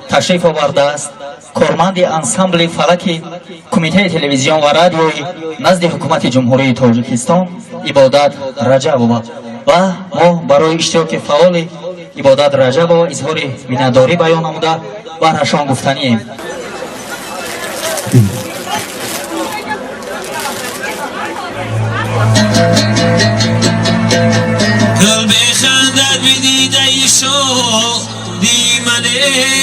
تشریف آورده است کارمند انسامبل فلک کمیته تلویزیون و رادیوی نزد حکومت جمهوری تاجیکستان عبادت رجبова و ما برای اشتراک فعال عبادت رجبова اظهار مینتداری بیان نموده و نشان گفتنی قلبی خندت بدیده ایشو دیمنه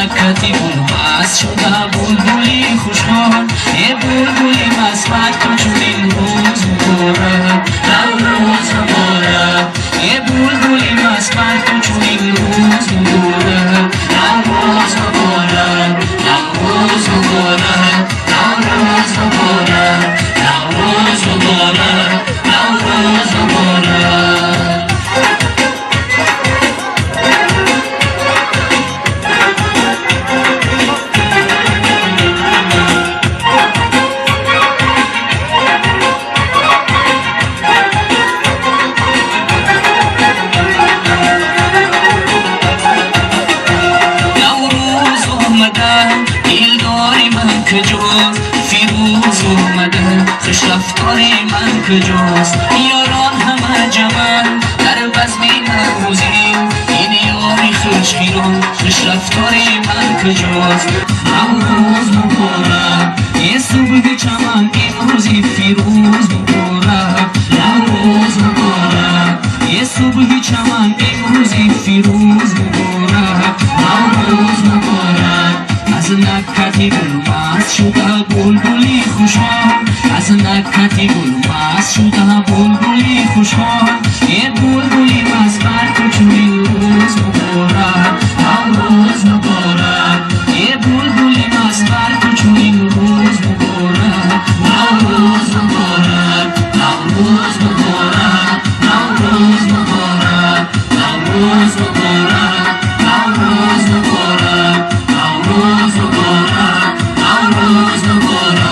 نکتی بلبست شده بلبلی خوشحال ای بلبلی مسمت تو چون این روز مبارک نوروز مبارک ای بلبلی مسمت تو چون این روز مبارک نوروز مبارک نوروز مبارک نوروز مبارک نوروز مبارک نوروز مبارک کجاست فیروز اومده خوش رفتار من کجاست یاران همه جمع در بزم نوروزی این یاری خوش خیران خوش رفتار من کجاست نوروز مبارک یه صبح چمن امروزی فیروز مبارک نوروز مبارک یه صبح چمن امروزی فیروز مبارک نوروز مبارک از نکتی بلبست شده بلبلی خوشحال از نکتی بلبست شده بلبلی خوشحال یه بلبلی مسمت تو چون این روز مبارک نوروز مبارک یه بلبلی مسمت تو چون این روز مبارک نوروز مبارک نوروز مبارک نوروز مبارک نوروز مبارک نوروز مبارک نوروز مبارک نوروز مبارک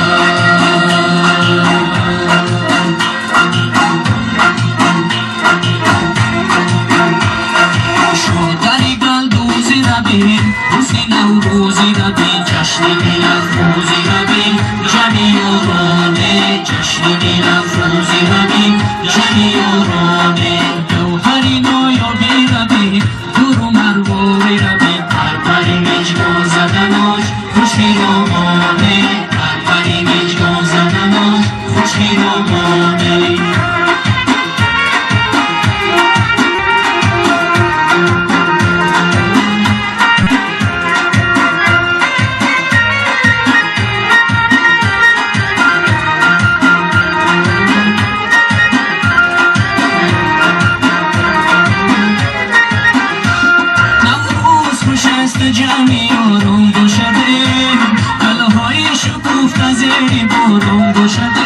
شادی گلدوزی را بین روزی نوروزی را بین جشن دل افروزی را بین جمعی یارانه جشن دل افروزی را بین جمعی یارانه گوهری نایابی را بین دور و مرواری را بین پرپری مجگان زدناش خوشی رومانه پرپری مجگان زدناش خوشی رومانه جمعی آرام گشده گله های شکوفته زیر باران گشده